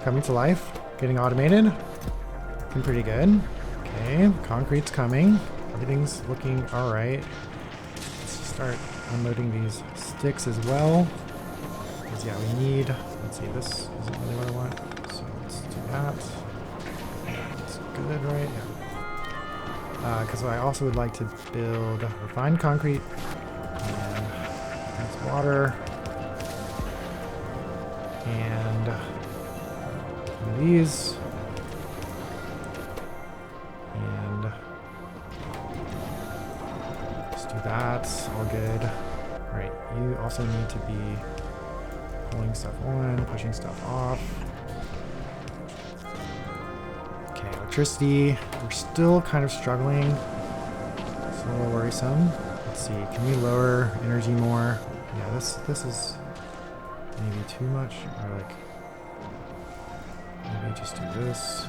Coming to life. Getting automated. Looking pretty good. Okay, concrete's coming. Everything's looking alright. Let's start unloading these sticks as well. Because yeah, we need, let's see, this isn't really what I want. So let's do that. That's good, right? Yeah. Because I also would like to build refined concrete. And that's water. And one of these. And let's do that. All good. Alright, you also need to be pulling stuff on, pushing stuff off. Okay, electricity. We're still kind of struggling. It's a little worrisome. Let's see, can we lower energy more? Yeah, this is maybe too much. Or like, maybe just do this.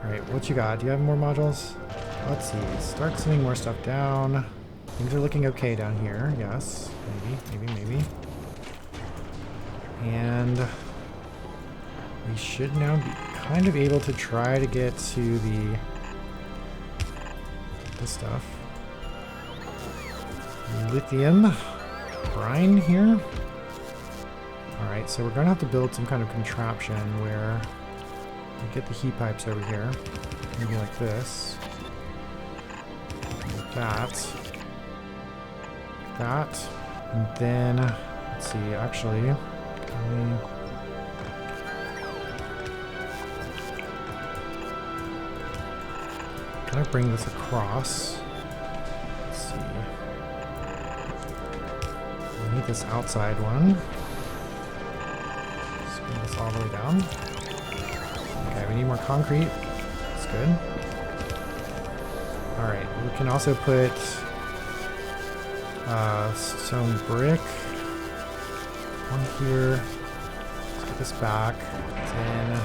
Alright, what you got? Do you have more modules? Let's see, start sending more stuff down. Things are looking okay down here, yes. Maybe. And we should now be kind of able to try to get to this stuff. Lithium brine here. Alright, so we're gonna have to build some kind of contraption where we get the heat pipes over here. Maybe like this. Like that. And then, let's see, actually, can I bring this across? Let's see. We need this outside one. Let's bring this all the way down. Okay, we need more concrete. That's good. Alright, we can also put stone brick on here. Let's get this back. Then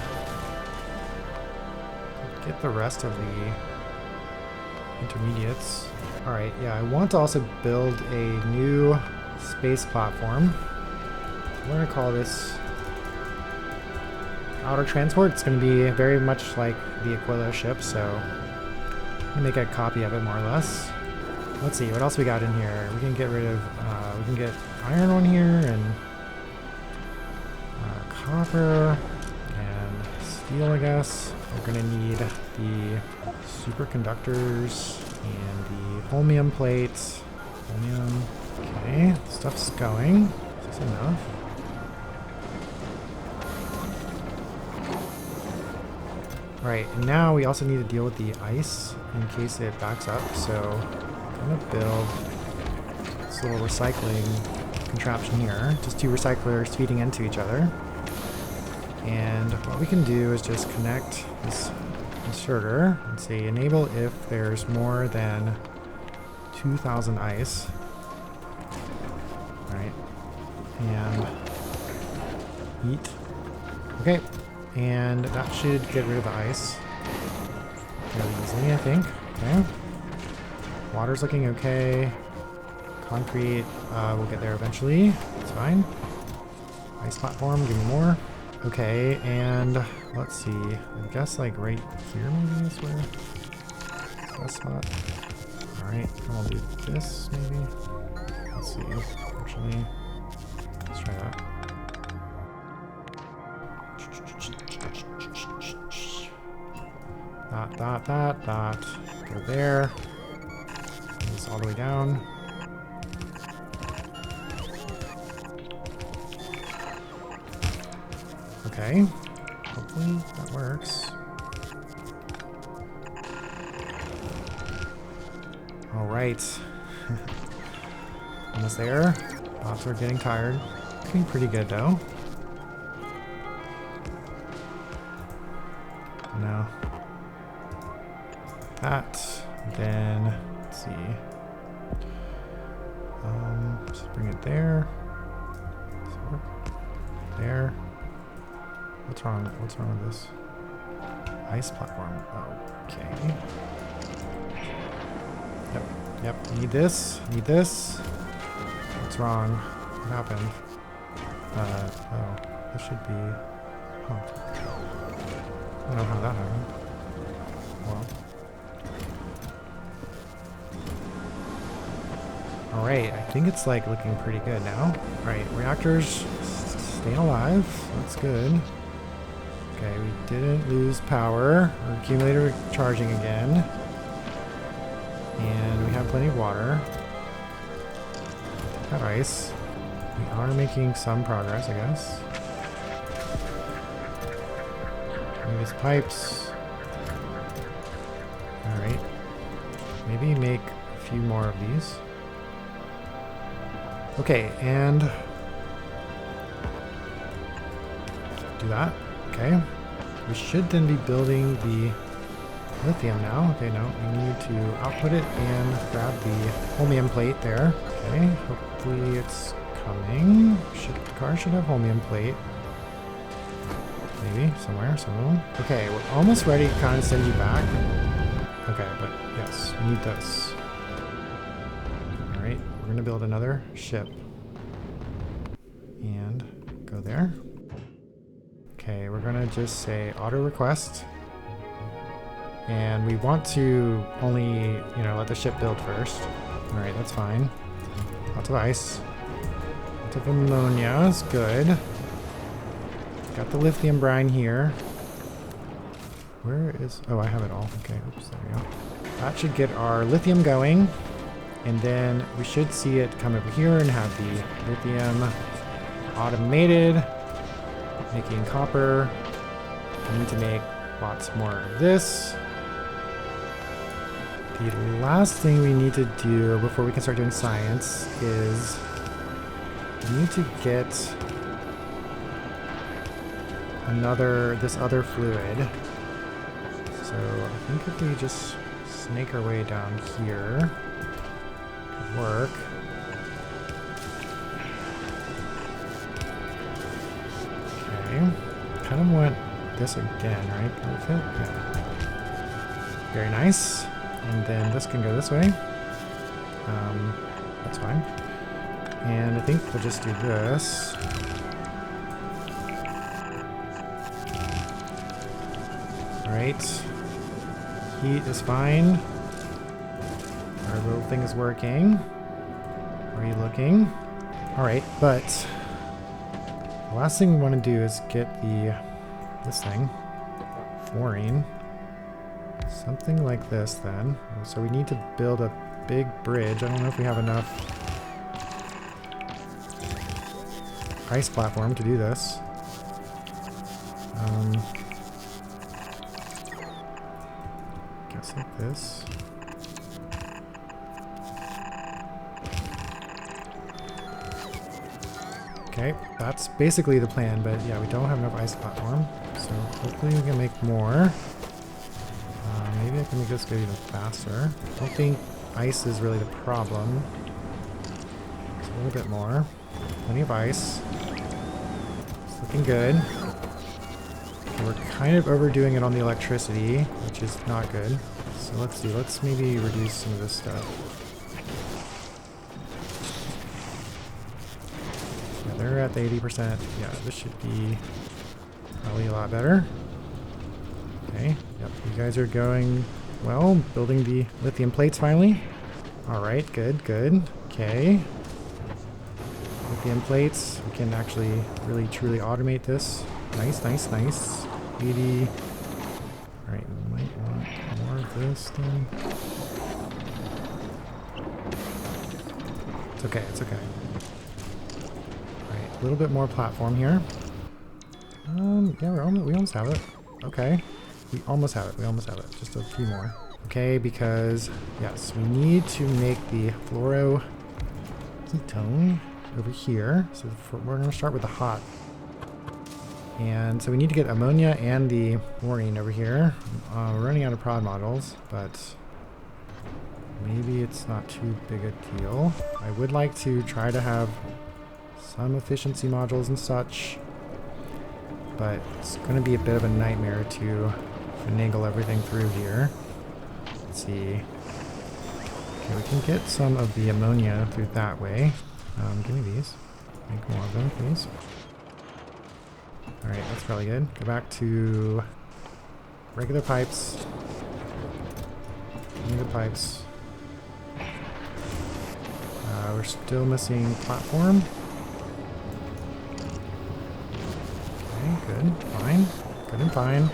get the rest of the intermediates. Alright, yeah, I want to also build a new space platform. We're going to call this outer transport. It's going to be very much like the Aquilo ship, so I'm going to make a copy of it more or less. Let's see, what else we got in here? We can get rid of, we can get iron on here, and copper, and steel, I guess. We're going to need the superconductors and the holmium plates. Holmium. Okay, stuff's going. Is this enough? Alright, and now we also need to deal with the ice in case it backs up, so I'm going to build this little recycling contraption here. Just two recyclers feeding into each other. And what we can do is just connect this inserter and say enable if there's more than 2,000 ice. Alright. And heat. Okay. And that should get rid of the ice fairly easily, I think. Okay. Water's looking okay. Concrete, we'll get there eventually. It's fine. Ice platform, give me more. Okay, and let's see. I guess like right here maybe is where that spot. Alright, I'll do this maybe. Let's see. Actually, let's try that. That. Go there. Bring this all the way down. Okay. Hopefully that works. Alright. Almost there. Bots are getting tired. Looking pretty good though. No. That. Then let's see. Just bring it there. There. What's wrong? What's wrong with this? Ice platform. Okay. Yep. Need this. Need this. What's wrong? What happened? Oh. This should be... Huh. I don't know how that happened. Well. Alright, I think it's like looking pretty good now. Alright, reactors staying alive. That's good. Okay, we didn't lose power. Our accumulator charging again. And we have plenty of water. Got ice. We are making some progress, I guess. These pipes. Alright. Maybe make a few more of these. Okay, and do that. Okay. We should then be building the lithium now. Okay, no, we need to output it and grab the holmium plate there. Okay, hopefully it's coming. The car should have holmium plate. Maybe, somewhere. Okay, we're almost ready to kind of send you back. Okay, but yes, we need this. Alright, we're gonna build another ship. And go there. Okay, we're gonna just say auto request. And we want to only, let the ship build first. Alright, that's fine. Lots of ice. Lots of ammonia is good. Got the lithium brine here. Where is... Oh, I have it all. Okay, oops, there we go. That should get our lithium going. And then we should see it come over here and have the lithium automated. Making copper. I need to make lots more of this. The last thing we need to do before we can start doing science is we need to get this other fluid. So I think if we just snake our way down here, could work. Okay, kind of want this again, right? Can it fit? Yeah. Very nice. And then this can go this way. That's fine. And I think we'll just do this. Alright. Heat is fine. Our little thing is working. How are you looking? Alright, but the last thing we want to do is get this thing, fluorine. Something like this then. So we need to build a big bridge. I don't know if we have enough ice platform to do this. Guess like this. Okay, that's basically the plan, but yeah, we don't have enough ice platform. So hopefully we can make more. Maybe I can make this go even faster. I don't think ice is really the problem. Just a little bit more. Plenty of ice. It's looking good. Okay, we're kind of overdoing it on the electricity, which is not good. So let's see. Let's maybe reduce some of this stuff. Yeah, they're at the 80%. Yeah, this should be probably a lot better. Okay, yep, you guys are going well, building the lithium plates finally. Alright, good, good. Okay. Lithium plates, we can actually really truly automate this. Nice, nice, nice. 80. Alright, we might want more of this then. It's okay, it's okay. Alright, a little bit more platform here. Yeah, we almost have it. Okay. We almost have it. We almost have it. Just a few more. Okay, because, yes, we need to make the fluoro ketone over here. So we're going to start with the hot. And so we need to get ammonia and the fluorine over here. We're running out of prod models, but maybe it's not too big a deal. I would like to try to have some efficiency modules and such, but it's going to be a bit of a nightmare to finagle everything through here. Let's see. Okay, we can get some of the ammonia through that way. Give me these. Make more of them, please. Alright, that's probably good. Go back to regular pipes. Give me the pipes. We're still missing platform. Okay, good. Fine. Good and fine.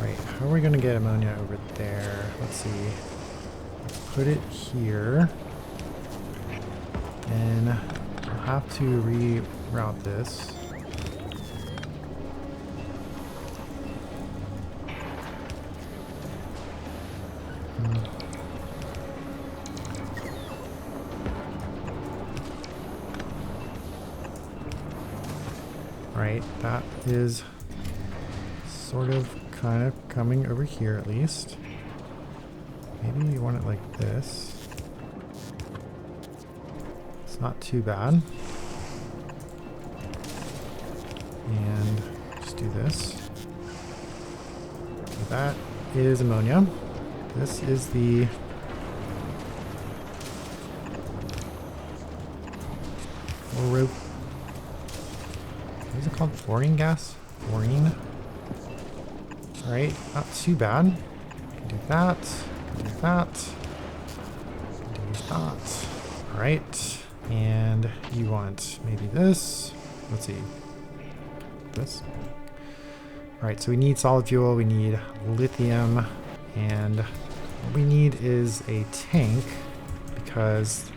Right, how are we going to get ammonia over there? Let's see. Let's put it here. And I'll have to reroute this. Alright, that is sort of kind of coming over here at least. Maybe you want it like this. It's not too bad. And just do this. So that is ammonia. This is the what is it called? Fluorine gas? Fluorine. Alright, not too bad. Can do that. Can do that. Can do that. Alright. And you want maybe this. Let's see. This. Alright, so we need solid fuel, we need lithium, and what we need is a tank because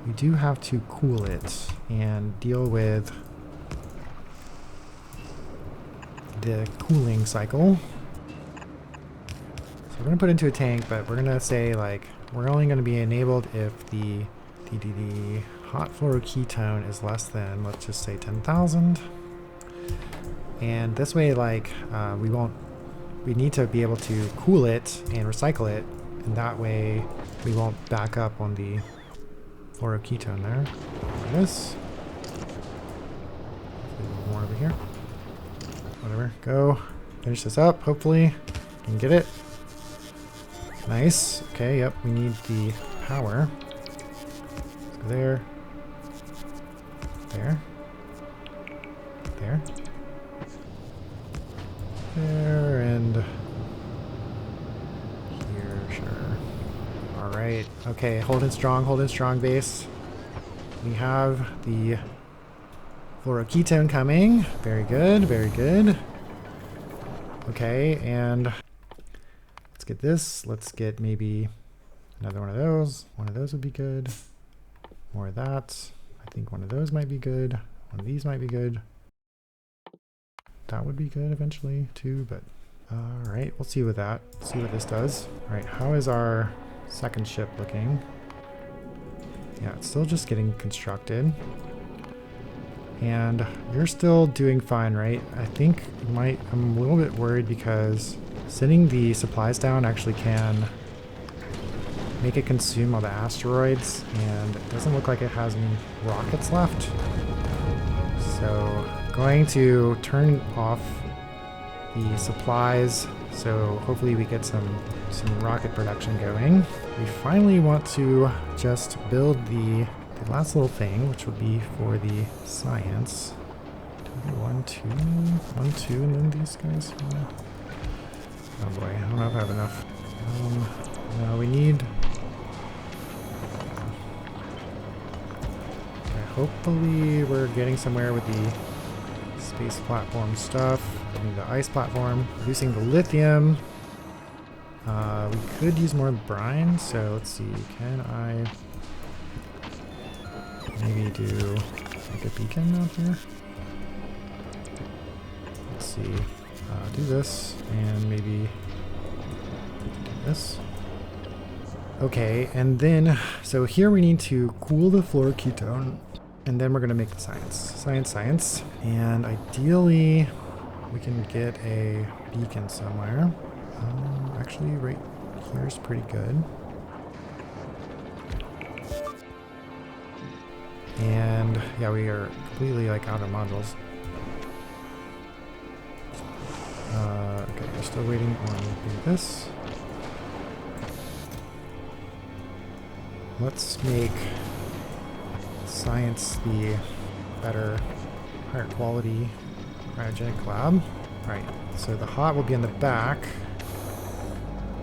we do have to cool it and deal with the cooling cycle. So we're going to put it into a tank, but we're going to say like we're only going to be enabled if the hot fluoroketone is less than, let's just say 10,000. And this way, like we need to be able to cool it and recycle it, and that way we won't back up on the fluoroketone there. Like this. A little more over here. Whatever. Go. Finish this up. Hopefully, you can get it. Nice. Okay. Yep. We need the power. Let's go there. There. There. There and here, sure. Alright, okay, hold it strong base. We have the fluoroketone coming. Very good, very good. Okay, and let's get this. Let's get maybe another one of those. One of those would be good. More of that. I think one of those might be good. One of these might be good. That would be good eventually too, but alright, we'll see with that. See what this does. Alright, how is our second ship looking? Yeah, it's still just getting constructed. And you're still doing fine, right? I think you might, I'm a little bit worried because sending the supplies down actually can make it consume all the asteroids, and it doesn't look like it has any rockets left. So going to turn off the supplies, so hopefully we get some rocket production going. We finally want to just build the last little thing, which would be for the science. One, two, and then these guys. Oh boy, I don't know if I have enough. No, we need. Hopefully we're getting somewhere with the space platform stuff. We need the ice platform. Producing the lithium. We could use more brine, so let's see. Can I maybe do like a beacon out here? Let's see. Do this and maybe do this. Okay, and then so here we need to cool the fluoroketone. And then we're going to make the science. And ideally, we can get a beacon somewhere. Actually, right here is pretty good. And yeah, we are completely like out of modules. Okay, we're still waiting on this. Let's make science the better, higher quality cryogenic lab. Alright, so the hot will be in the back.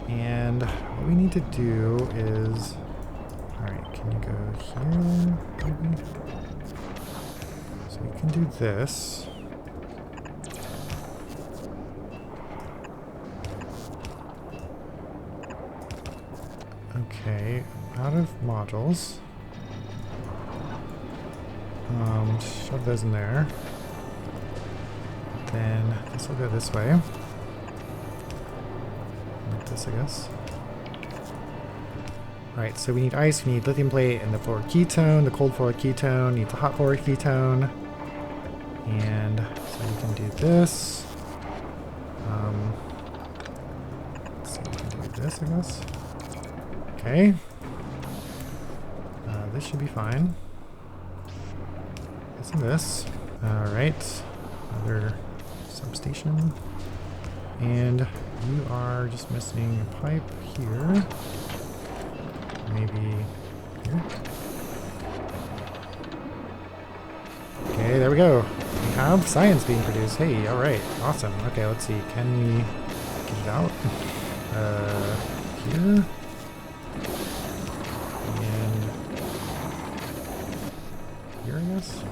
And what we need to do is, alright, can you go here maybe? So we can do this. Okay, out of modules. Shove those in there. Then this will go this way. Like this, I guess. Alright, so we need ice, we need lithium plate and the fluoroketone. The cold fluoroketone needs a hot fluoroketone. And so we can do this. Let's see, we can do this, I guess. Okay. This should be fine. This and this. Alright. Another substation. And you are just missing a pipe here. Maybe here. Okay, there we go. We have science being produced. Hey, alright. Awesome. Okay, let's see. Can we get it out? Here. And here, I guess.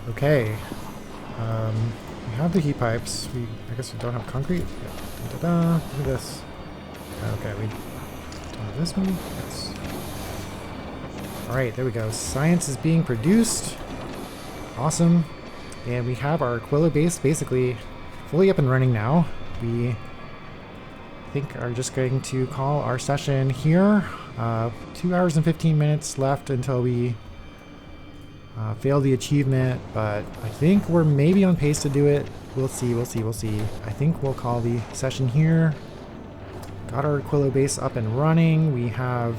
Okay. We have the heat pipes. I guess we don't have concrete. Yeah. Da-da-da. Look at this. Okay, we don't have this one. Yes. Alright, there we go. Science is being produced. Awesome. And we have our Aquilo base basically fully up and running now. We think are just going to call our session here. 2 hours and 15 minutes left until we fail the achievement, but I think we're maybe on pace to do it. We'll see, we'll see, we'll see. I think we'll call the session here. Got our Aquilo base up and running. We have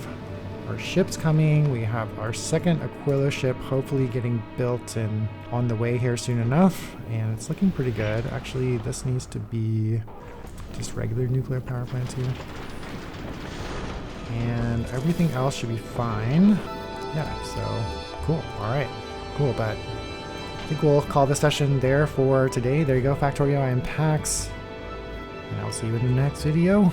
our ships coming. We have our second Aquilo ship hopefully getting built and on the way here soon enough. And it's looking pretty good. Actually, this needs to be just regular nuclear power plants here. And everything else should be fine. Yeah, so cool. All right, cool. But I think we'll call the session there for today. There you go, Factorio. I am Pax, and I'll see you in the next video.